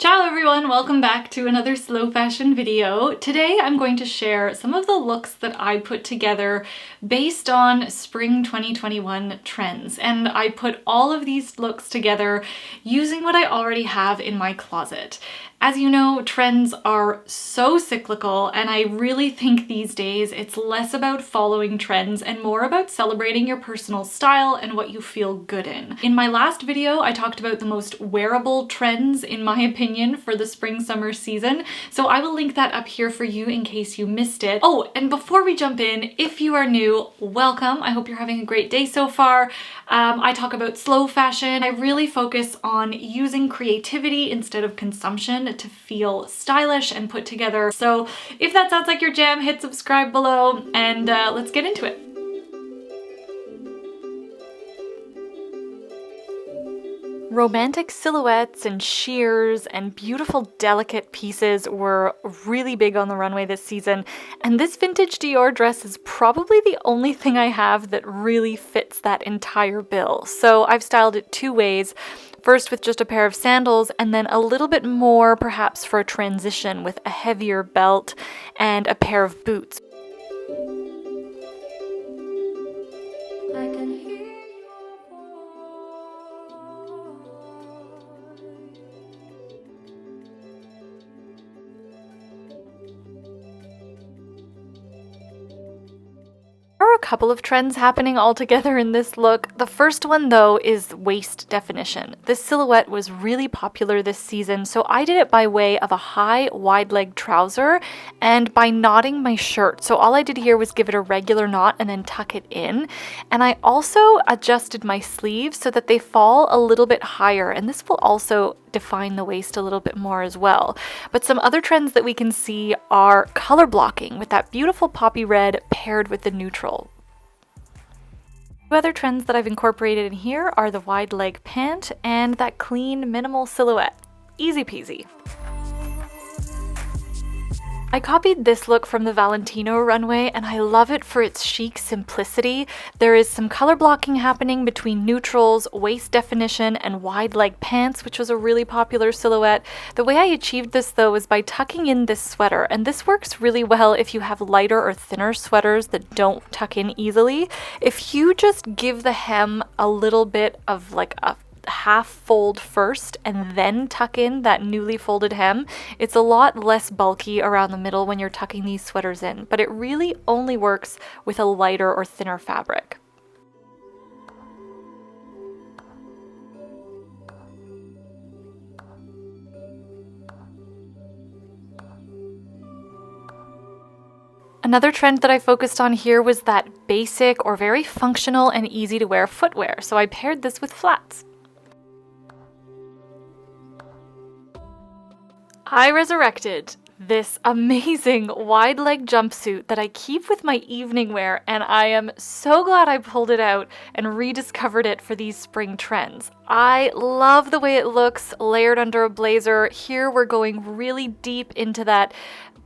Ciao everyone, welcome back to another slow fashion video. Today I'm going to share some of the looks that I put together based on spring 2021 trends, and I put all of these looks together using what I already have in my closet. As you know, trends are so cyclical, and I really think these days it's less about following trends and more about celebrating your personal style and what you feel good in. In my last video, I talked about the most wearable trends, in my opinion, for the spring-summer season, so I will link that up here for you in case you missed it. Oh, and before we jump in, if you are new, welcome. I hope you're having a great day so far. I talk about slow fashion. I really focus on using creativity instead of consumption to feel stylish and put together. So if that sounds like your jam, hit subscribe below and let's get into it. Romantic silhouettes and sheers and beautiful delicate pieces were really big on the runway this season, and this vintage Dior dress is probably the only thing I have that really fits that entire bill. So I've styled it two ways. First with just a pair of sandals, and then a little bit more perhaps for a transition with a heavier belt and a pair of boots. A couple of trends happening all together in this look. The first one though is waist definition. This silhouette was really popular this season, so I did it by way of a high wide leg trouser and by knotting my shirt. So all I did here was give it a regular knot and then tuck it in. And I also adjusted my sleeves so that they fall a little bit higher, and this will also define the waist a little bit more as well. But some other trends that we can see are color blocking with that beautiful poppy red paired with the neutral. Two other trends that I've incorporated in here are the wide leg pant and that clean minimal silhouette. Easy peasy. I copied this look from the Valentino runway, and I love it for its chic simplicity. There is some color blocking happening between neutrals, waist definition, and wide leg pants, which was a really popular silhouette. The way I achieved this though was by tucking in this sweater, and this works really well if you have lighter or thinner sweaters that don't tuck in easily. If you just give the hem a little bit of like a half fold first and then tuck in that newly folded hem, it's a lot less bulky around the middle when you're tucking these sweaters in, but it really only works with a lighter or thinner fabric. Another trend that I focused on here was that basic or very functional and easy to wear footwear, so I paired this with flats. I resurrected this amazing wide leg jumpsuit that I keep with my evening wear, and I am so glad I pulled it out and rediscovered it for these spring trends. I love the way it looks layered under a blazer. Here we're going really deep into that,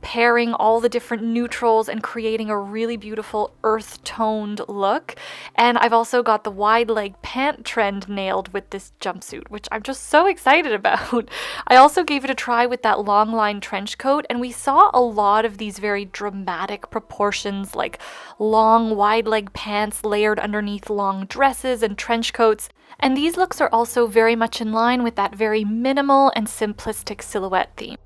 pairing all the different neutrals and creating a really beautiful earth-toned look. And I've also got the wide leg pant trend nailed with this jumpsuit, which I'm just so excited about. I also gave it a try with that long line trench coat, and we saw a lot of these very dramatic proportions, like long wide leg pants layered underneath long dresses and trench coats. And these looks are also very much in line with that very minimal and simplistic silhouette theme.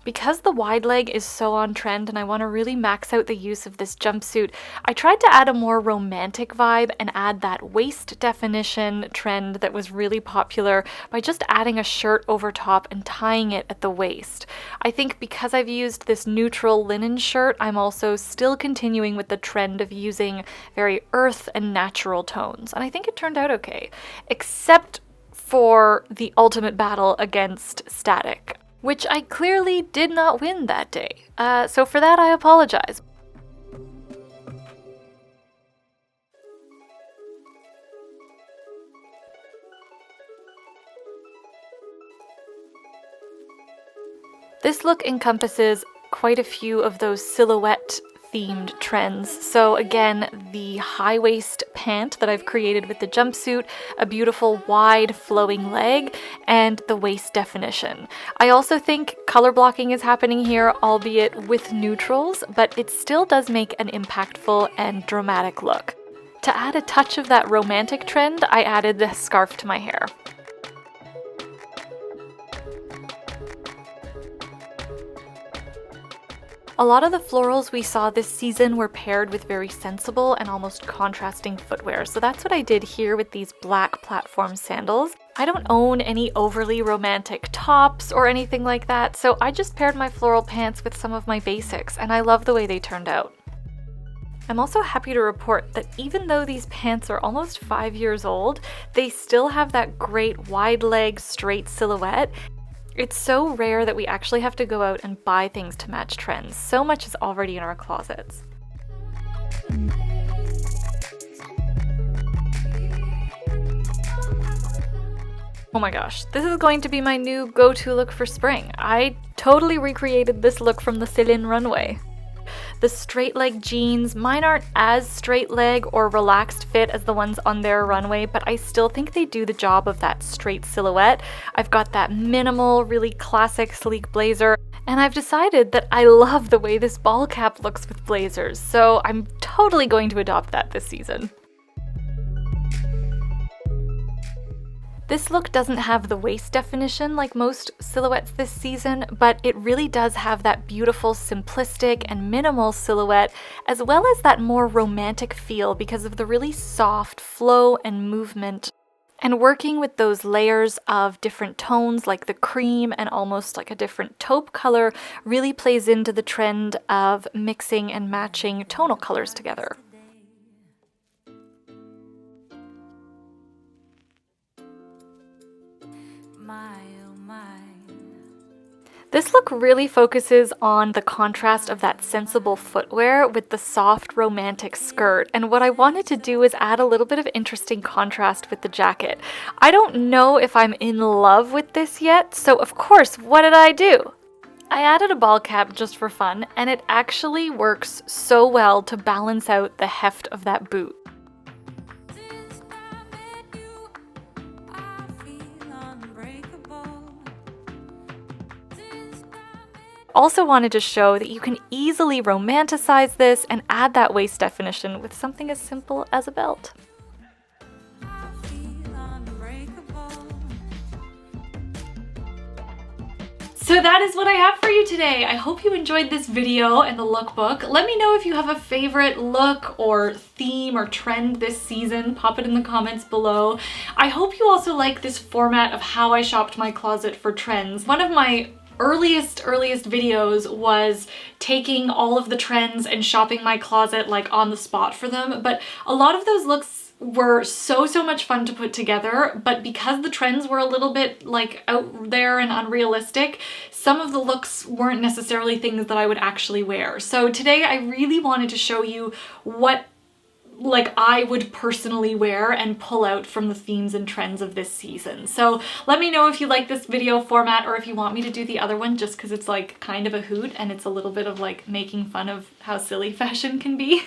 Because the wide leg is so on trend and I want to really max out the use of this jumpsuit, I tried to add a more romantic vibe and add that waist definition trend that was really popular by just adding a shirt over top and tying it at the waist. I think because I've used this neutral linen shirt, I'm also still continuing with the trend of using very earth and natural tones, and I think it turned out okay, except for the ultimate battle against static, which I clearly did not win that day. So for that, I apologize. This look encompasses quite a few of those silhouette themed trends. So again, the high waist pant that I've created with the jumpsuit, a beautiful wide flowing leg, and the waist definition. I also think color blocking is happening here, albeit with neutrals, but it still does make an impactful and dramatic look. To add a touch of that romantic trend, I added the scarf to my hair. A lot of the florals we saw this season were paired with very sensible and almost contrasting footwear, so that's what I did here with these black platform sandals. I don't own any overly romantic tops or anything like that, so I just paired my floral pants with some of my basics, and I love the way they turned out. I'm also happy to report that even though these pants are almost 5 years old, they still have that great wide leg, straight silhouette. It's so rare that we actually have to go out and buy things to match trends. So much is already in our closets. Oh my gosh, this is going to be my new go-to look for spring. I totally recreated this look from the Céline runway. The straight leg jeans, mine aren't as straight leg or relaxed fit as the ones on their runway, but I still think they do the job of that straight silhouette. I've got that minimal, really classic sleek blazer, and I've decided that I love the way this ball cap looks with blazers, so I'm totally going to adopt that this season. This look doesn't have the waist definition like most silhouettes this season, but it really does have that beautiful, simplistic, and minimal silhouette, as well as that more romantic feel because of the really soft flow and movement. And working with those layers of different tones like the cream and almost like a different taupe color really plays into the trend of mixing and matching tonal colors together. This look really focuses on the contrast of that sensible footwear with the soft romantic skirt, and what I wanted to do is add a little bit of interesting contrast with the jacket. I don't know if I'm in love with this yet, so of course, what did I do? I added a ball cap just for fun, and it actually works so well to balance out the heft of that boot. Also wanted to show that you can easily romanticize this and add that waist definition with something as simple as a belt. So that is what I have for you today. I hope you enjoyed this video and the lookbook. Let me know if you have a favorite look or theme or trend this season. Pop it in the comments below. I hope you also like this format of how I shopped my closet for trends. One of my earliest videos was taking all of the trends and shopping my closet like on the spot for them, but a lot of those looks were so much fun to put together, but because the trends were a little bit like out there and unrealistic, some of the looks weren't necessarily things that I would actually wear. So today I really wanted to show you what like I would personally wear and pull out from the themes and trends of this season. So let me know if you like this video format or if you want me to do the other one just because it's like kind of a hoot and it's a little bit of like making fun of how silly fashion can be.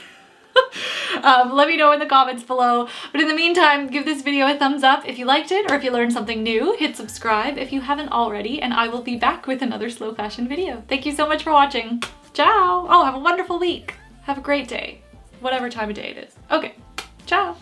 Let me know in the comments below. But in the meantime, give this video a thumbs up if you liked it or if you learned something new. Hit subscribe if you haven't already, and I will be back with another slow fashion video. Thank you so much for watching. Ciao! Oh, have a wonderful week. Have a great day. Whatever time of day it is. Okay, ciao!